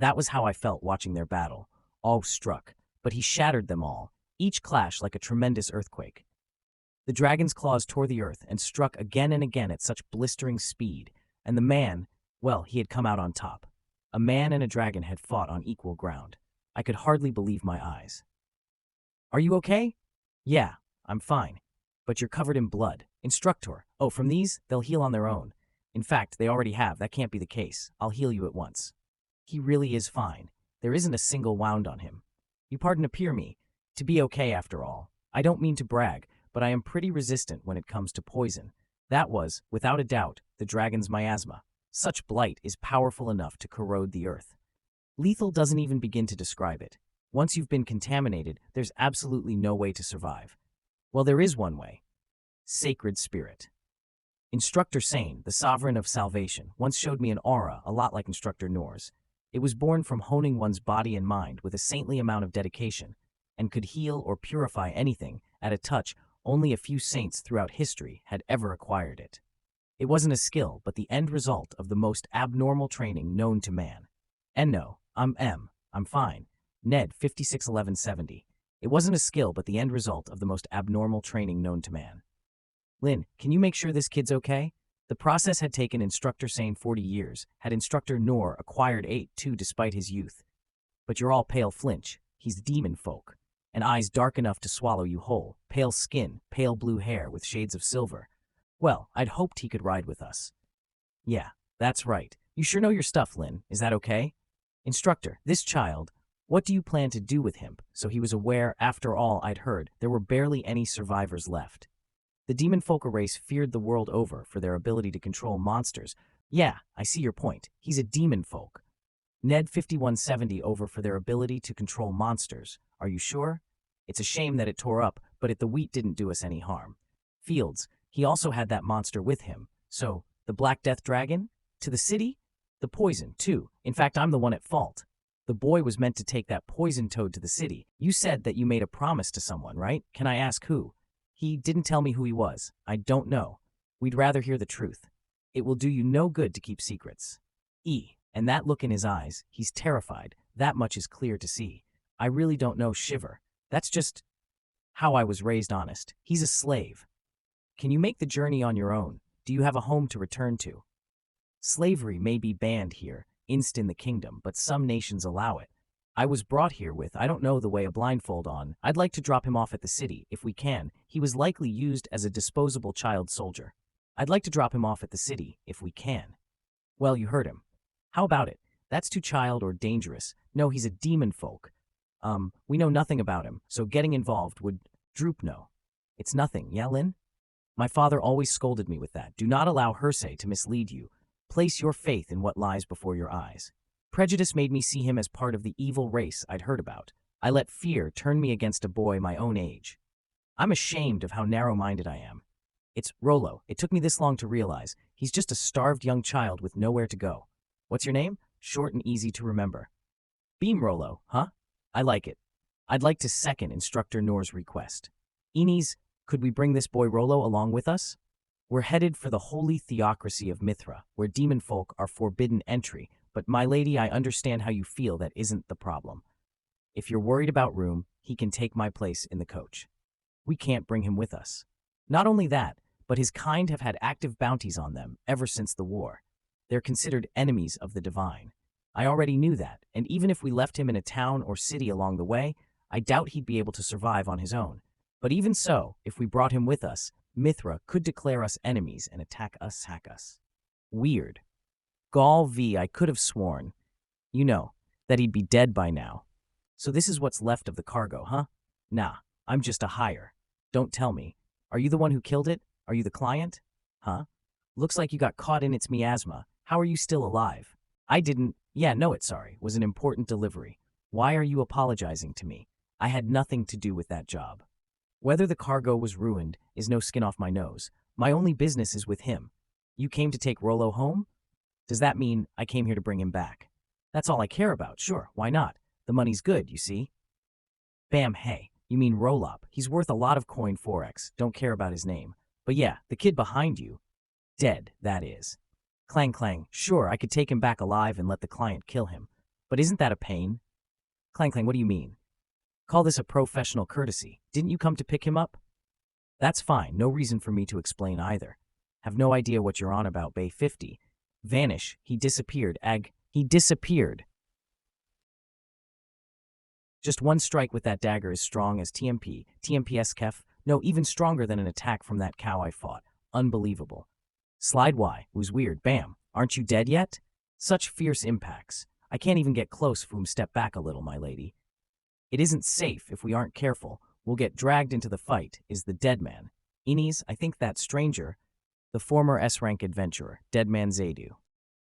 That was how I felt watching their battle. All struck, but he shattered them all, each clash like a tremendous earthquake. The dragon's claws tore the earth and struck again and again at such blistering speed, and the man, well, he had come out on top. A man and a dragon had fought on equal ground. I could hardly believe my eyes. Are you okay? Yeah, I'm fine. But you're covered in blood. Instructor. Oh, from these, they'll heal on their own. In fact, they already have. That can't be the case. I'll heal you at once. He really is fine. There isn't a single wound on him. You pardon appear me to be okay after all. I don't mean to brag, but I am pretty resistant when it comes to poison. That was, without a doubt, the dragon's miasma. Such blight is powerful enough to corrode the earth. Lethal doesn't even begin to describe it. Once you've been contaminated, there's absolutely no way to survive. Well, there is one way. Sacred spirit. Instructor Sane, the sovereign of salvation, once showed me an aura a lot like Instructor Noor's. It was born from honing one's body and mind with a saintly amount of dedication, and could heal or purify anything at a touch. Only a few saints throughout history had ever acquired it. It wasn't a skill, but the end result of the most abnormal training known to man. And no, I'm fine. Ned 561170. It wasn't a skill, but the end result of the most abnormal training known to man. Lynn, can you make sure this kid's okay? The process had taken Instructor Sane 40 years, had Instructor Noor acquired 8 too despite his youth. But you're all pale flinch. He's demon folk. And eyes dark enough to swallow you whole, pale skin, pale blue hair with shades of silver. Well, I'd hoped he could ride with us. Yeah, that's right. You sure know your stuff, Lynn. Is that okay? Instructor, this child, what do you plan to do with him? So he was aware, after all I'd heard, there were barely any survivors left. The demon folk race feared the world over for their ability to control monsters. Yeah, I see your point. He's a demon folk. Ned 5170 over for their ability to control monsters. Are you sure? It's a shame that it tore up, but the wheat didn't do us any harm. Fields, he also had that monster with him. So, the Black Death Dragon? To the city? The poison, too. In fact, I'm the one at fault. The boy was meant to take that poison toad to the city. You said that you made a promise to someone, right? Can I ask who? He didn't tell me who he was. I don't know. We'd rather hear the truth. It will do you no good to keep secrets. And that look in his eyes, he's terrified. That much is clear to see. I really don't know, Shiver. That's just how I was raised, honest. He's a slave. Can you make the journey on your own? Do you have a home to return to? Slavery may be banned here, in the kingdom, but some nations allow it. I was brought here with, I don't know the way, a blindfold on. I'd like to drop him off at the city, if we can. He was likely used as a disposable child soldier. I'd like to drop him off at the city, if we can. Well, you heard him. How about it? That's too child or dangerous. No, he's a demon folk. We know nothing about him, so getting involved would droop no. It's nothing, yeah, Lynn? My father always scolded me with that. Do not allow hearsay to mislead you. Place your faith in what lies before your eyes. Prejudice made me see him as part of the evil race I'd heard about. I let fear turn me against a boy my own age. I'm ashamed of how narrow-minded I am. It's Rollo. It took me this long to realize. He's just a starved young child with nowhere to go. What's your name? Short and easy to remember. Beam Rollo, huh? I like it. I'd like to second Instructor Noor's request. Enes, could we bring this boy Rollo along with us? We're headed for the holy theocracy of Mithra, where demon folk are forbidden entry, but my lady, I understand how you feel. That isn't the problem. If you're worried about room, he can take my place in the coach. We can't bring him with us. Not only that, but his kind have had active bounties on them ever since the war. They're considered enemies of the divine. I already knew that, and even if we left him in a town or city along the way, I doubt he'd be able to survive on his own. But even so, if we brought him with us, Mithra could declare us enemies and attack us, hack us. Weird. Gall V, I could have sworn, you know, that he'd be dead by now. So this is what's left of the cargo, huh? Nah, I'm just a hire. Don't tell me. Are you the one who killed it? Are you the client? Huh? Looks like you got caught in its miasma. How are you still alive? I didn't. Yeah, no, it's sorry. Was an important delivery. Why are you apologizing to me? I had nothing to do with that job. Whether the cargo was ruined is no skin off my nose. My only business is with him. You came to take Rollo home? Does that mean I came here to bring him back? That's all I care about. Sure, why not? The money's good, you see. Bam, hey, you mean Rolop. He's worth a lot of coin forex. Don't care about his name. But yeah, the kid behind you. Dead, that is. Clang clang. Sure, I could take him back alive and let the client kill him. But isn't that a pain? Clang Clang, what do you mean? Call this a professional courtesy. Didn't you come to pick him up? That's fine, no reason for me to explain either. Have no idea what you're on about, Bay 50. Vanish, he disappeared, he disappeared. Just one strike with that dagger is strong as TMP, TMPS Kef, no, even stronger than an attack from that cow I fought. Unbelievable. Slide Y, who's weird, bam, aren't you dead yet? Such fierce impacts. I can't even get close, Foom, step back a little, my lady. It isn't safe if we aren't careful. We'll get dragged into the fight, is the dead man. Ines, I think that stranger, the former S-rank adventurer, Deadman Zaydu.